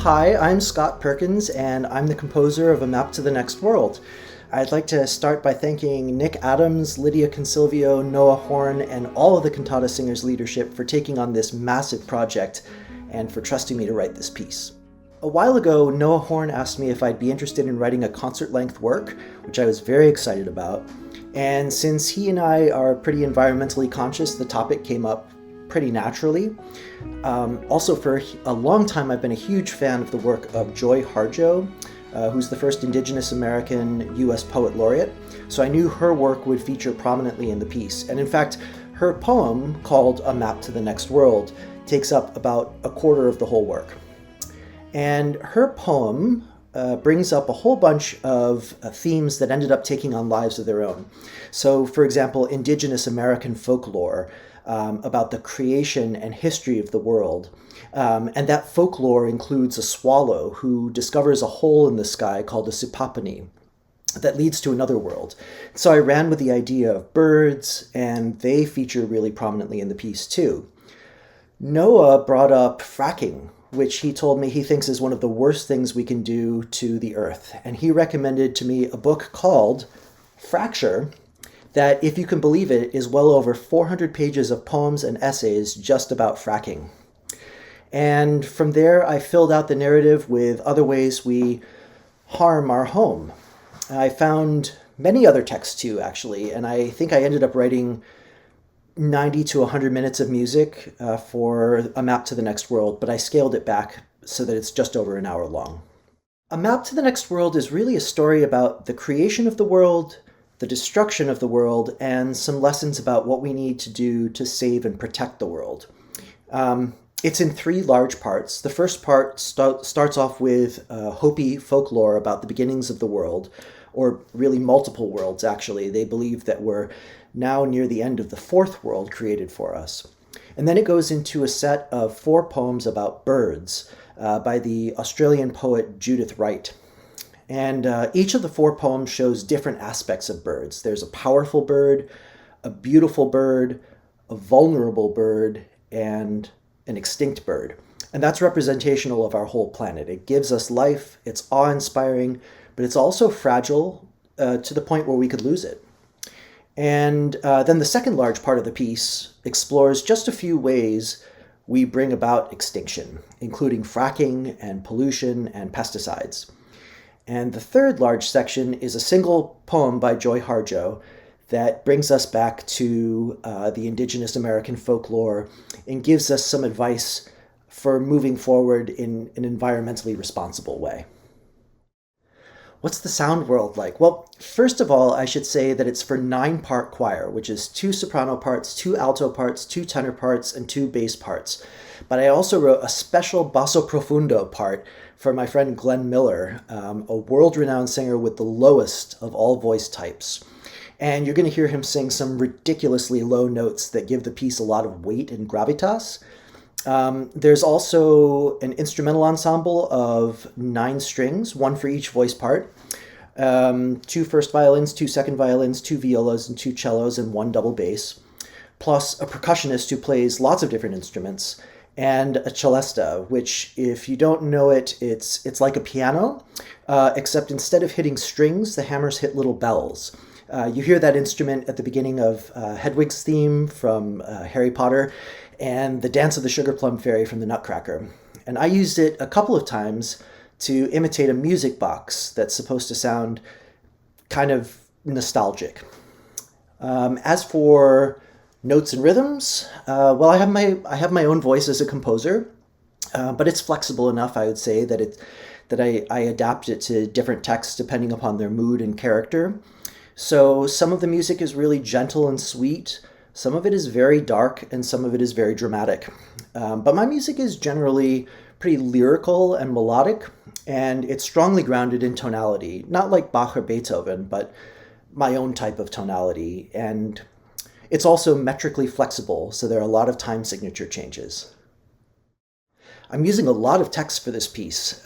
Hi, I'm Scott Perkins, and I'm the composer of A Map to the Next World. I'd like to start by thanking Nick Adams, Lydia Consilvio, Noah Horn, and all of the Cantata Singers leadership for taking on this massive project and for trusting me to write this piece. A while ago, Noah Horn asked me if I'd be interested in writing a concert-length work, which I was very excited about. And since he and I are pretty environmentally conscious, the topic came up pretty naturally. Also, for a long time, I've been a huge fan of the work of Joy Harjo, who's the first Indigenous American U.S. Poet Laureate. So I knew her work would feature prominently in the piece. And in fact, her poem, called A Map to the Next World, takes up about a quarter of the whole work. And her poem brings up a whole bunch of themes that ended up taking on lives of their own. So, for example, Indigenous American folklore, about the creation and history of the world. And that folklore includes a swallow who discovers a hole in the sky called a sipapani that leads to another world. So I ran with the idea of birds, and they feature really prominently in the piece too. Noah brought up fracking, which he told me he thinks is one of the worst things we can do to the earth. And he recommended to me a book called Fracture, that, if you can believe it, is well over 400 pages of poems and essays just about fracking. And from there, I filled out the narrative with other ways we harm our home. I found many other texts too, actually, and I think I ended up writing 90 to 100 minutes of music for A Map to the Next World, but I scaled it back so that it's just over an hour long. A Map to the Next World is really a story about the creation of the world, the destruction of the world, and some lessons about what we need to do to save and protect the world. It's in three large parts. The first part starts off with Hopi folklore about the beginnings of the world, or really multiple worlds, actually. They believe that we're now near the end of the fourth world created for us. And then it goes into a set of 4 poems about birds by the Australian poet Judith Wright. And each of the 4 poems shows different aspects of birds. There's a powerful bird, a beautiful bird, a vulnerable bird, and an extinct bird. And that's representational of our whole planet. It gives us life, it's awe-inspiring, but it's also fragile to the point where we could lose it. And then the second large part of the piece explores just a few ways we bring about extinction, including fracking and pollution and pesticides. And the third large section is a single poem by Joy Harjo that brings us back to the Indigenous American folklore and gives us some advice for moving forward in an environmentally responsible way. What's the sound world like? Well, first of all, I should say that it's for 9-part choir, which is 2 soprano parts, 2 alto parts, 2 tenor parts, and 2 bass parts. But I also wrote a special basso profundo part for my friend Glenn Miller, a world-renowned singer with the lowest of all voice types. And you're going to hear him sing some ridiculously low notes that give the piece a lot of weight and gravitas. There's also an instrumental ensemble of 9 strings, 1 for each voice part, 2 first violins, 2 second violins, 2 violas, and 2 cellos, and 1 double bass, plus a percussionist who plays lots of different instruments, and a celesta, which, if you don't know it, it's like a piano, except instead of hitting strings, the hammers hit little bells. You hear that instrument at the beginning of Hedwig's theme from Harry Potter, and the Dance of the Sugar Plum Fairy from the Nutcracker. And I used it a couple of times to imitate a music box that's supposed to sound kind of nostalgic. As for notes and rhythms, well, I have my own voice as a composer, but it's flexible enough, I would say, that I adapt it to different texts depending upon their mood and character. So some of the music is really gentle and sweet, some of it is very dark, and some of it is very dramatic. But my music is generally pretty lyrical and melodic, and it's strongly grounded in tonality, not like Bach or Beethoven, but my own type of tonality. And it's also metrically flexible, so there are a lot of time signature changes. I'm using a lot of text for this piece.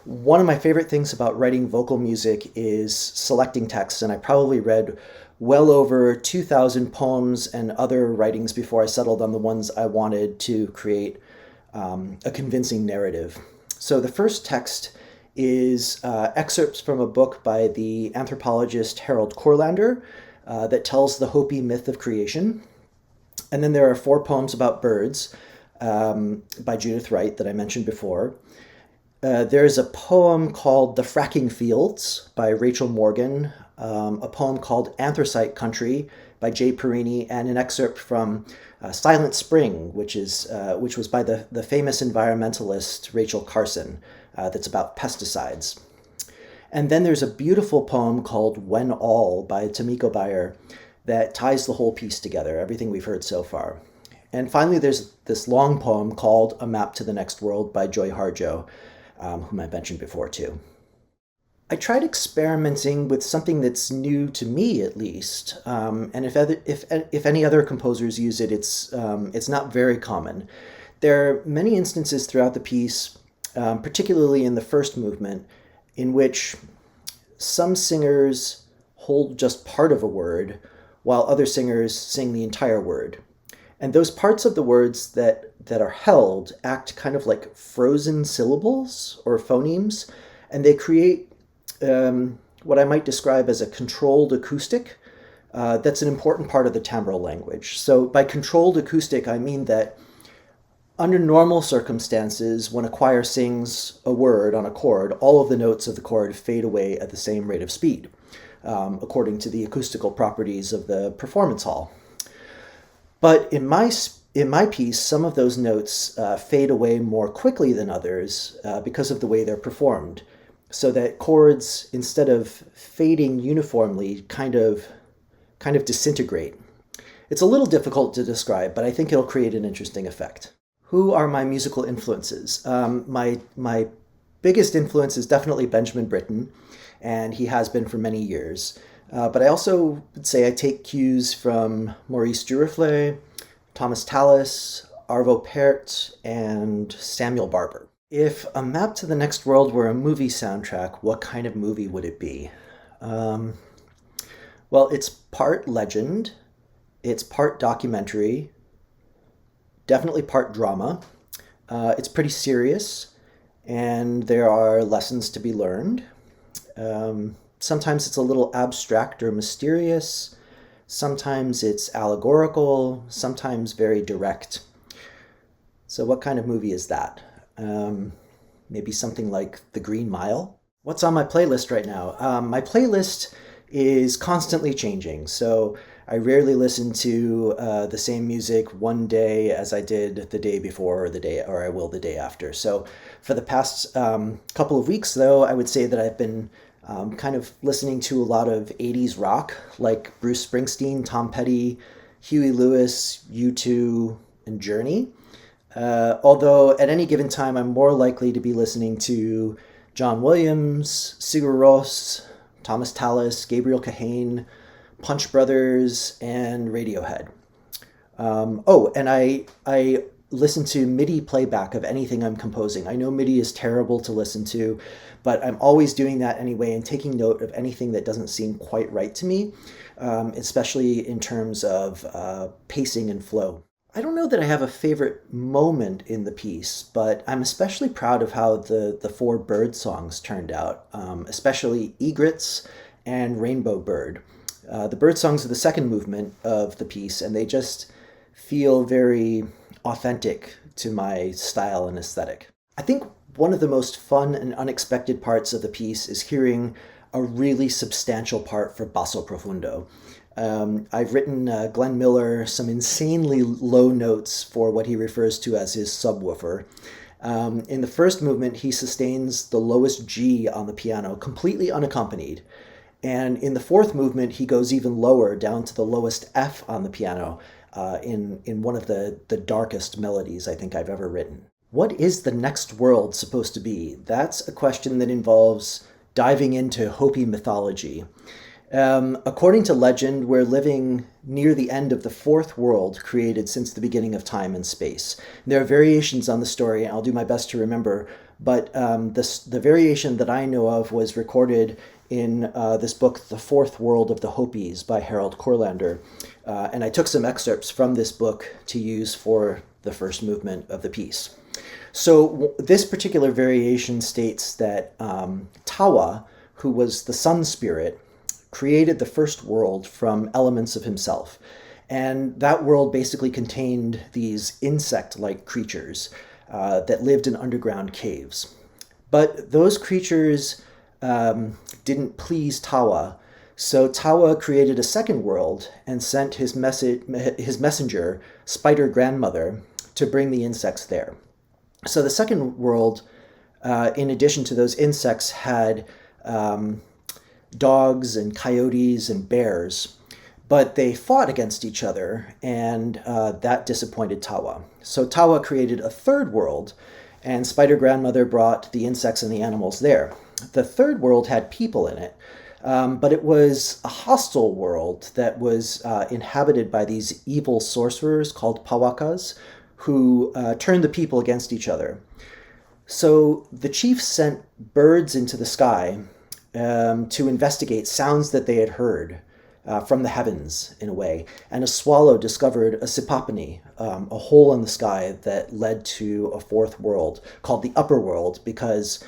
One of my favorite things about writing vocal music is selecting text, and I probably read well over 2,000 poems and other writings before I settled on the ones I wanted to create a convincing narrative. So the first text is excerpts from a book by the anthropologist Harold Kurlander that tells the Hopi myth of creation. And then there are 4 poems about birds by Judith Wright that I mentioned before. There's a poem called The Fracking Fields by Rachel Morgan, a poem called Anthracite Country by Jay Perini, and an excerpt from Silent Spring, which was by the famous environmentalist Rachel Carson, that's about pesticides. And then there's a beautiful poem called When All by Tomiko Bayer that ties the whole piece together, everything we've heard so far. And finally, there's this long poem called A Map to the Next World by Joy Harjo, whom I mentioned before too. I tried experimenting with something that's new to me, at least. And if any other composers use it, it's not very common. There are many instances throughout the piece, particularly in the first movement, in which some singers hold just part of a word, while other singers sing the entire word. And those parts of the words that are held act kind of like frozen syllables or phonemes, and they create what I might describe as a controlled acoustic. That's an important part of the timbral language. So by controlled acoustic, I mean that under normal circumstances, when a choir sings a word on a chord, all of the notes of the chord fade away at the same rate of speed, according to the acoustical properties of the performance hall. But in my piece, some of those notes fade away more quickly than others because of the way they're performed, so that chords, instead of fading uniformly, kind of disintegrate. It's a little difficult to describe, but I think it'll create an interesting effect. Who are my musical influences? My biggest influence is definitely Benjamin Britten, and he has been for many years. But I also would say I take cues from Maurice Duruflé, Thomas Tallis, Arvo Pärt, and Samuel Barber. If A Map to the Next World were a movie soundtrack, what kind of movie would it be? Well, it's part legend, it's part documentary, definitely part drama. It's pretty serious, and there are lessons to be learned. Sometimes it's a little abstract or mysterious. Sometimes it's allegorical, sometimes very direct. So what kind of movie is that? Maybe something like The Green Mile? What's on my playlist right now? My playlist is constantly changing, so I rarely listen to the same music one day as I did the day before or I will the day after. So for the past couple of weeks, though, I would say that I've been kind of listening to a lot of 80s rock, like Bruce Springsteen, Tom Petty, Huey Lewis, U2, and Journey. Although at any given time, I'm more likely to be listening to John Williams, Sigur Rós, Thomas Tallis, Gabriel Kahane, Punch Brothers, and Radiohead. And I listen to MIDI playback of anything I'm composing. I know MIDI is terrible to listen to, but I'm always doing that anyway and taking note of anything that doesn't seem quite right to me, especially in terms of pacing and flow. I don't know that I have a favorite moment in the piece, but I'm especially proud of how the 4 bird songs turned out, especially Egrets and Rainbow Bird. The bird songs are the second movement of the piece, and they just feel very authentic to my style and aesthetic. I think one of the most fun and unexpected parts of the piece is hearing a really substantial part for basso profundo. I've written Glenn Miller some insanely low notes for what he refers to as his subwoofer. In the first movement, he sustains the lowest G on the piano, completely unaccompanied. And in the fourth movement, he goes even lower, down to the lowest F on the piano, in one of the darkest melodies I think I've ever written. What is the next world supposed to be? That's a question that involves diving into Hopi mythology. According to legend, we're living near the end of the 4th world created since the beginning of time and space. There are variations on the story, and I'll do my best to remember, but the variation that I know of was recorded in this book, The 4th World of the Hopis by Harold Kurlander. And I took some excerpts from this book to use for the first movement of the piece. This particular variation states that Tawa, who was the sun spirit, created the first world from elements of himself. And that world basically contained these insect-like creatures that lived in underground caves. But those creatures didn't please Tawa, so Tawa created a second world and sent his messenger, Spider Grandmother, to bring the insects there. So the second world, in addition to those insects, had dogs and coyotes and bears, but they fought against each other, and that disappointed Tawa. So Tawa created a third world, and Spider Grandmother brought the insects and the animals there. The third world had people in it, but it was a hostile world that was inhabited by these evil sorcerers called Pawakas, who turned the people against each other. So the chief sent birds into the sky to investigate sounds that they had heard from the heavens, in a way. And a swallow discovered a sipapani, a hole in the sky that led to a fourth world called the upper world because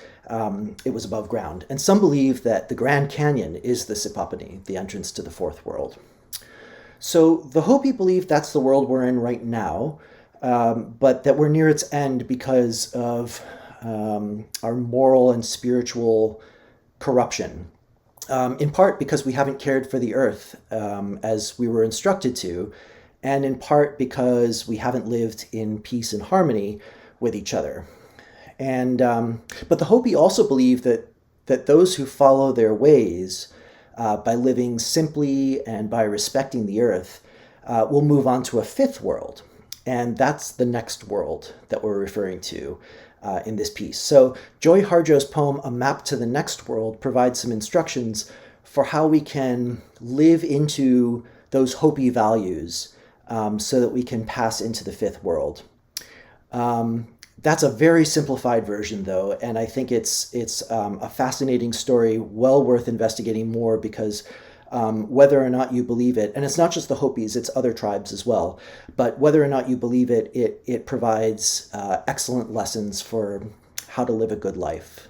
it was above ground. And some believe that the Grand Canyon is the sipapani, the entrance to the fourth world. So the Hopi believe that's the world we're in right now, but that we're near its end because of our moral and spiritual corruption. In part because we haven't cared for the earth as we were instructed to, and in part because we haven't lived in peace and harmony with each other. And but the Hopi also believe that those who follow their ways by living simply and by respecting the earth will move on to a fifth world, and that's the next world that we're referring to in this piece. So Joy Harjo's poem, A Map to the Next World, provides some instructions for how we can live into those Hopi values so that we can pass into the fifth world. That's a very simplified version, though, and I think it's a fascinating story, well worth investigating more, because whether or not you believe it, and it's not just the Hopis, it's other tribes as well, but whether or not you believe it, it provides excellent lessons for how to live a good life.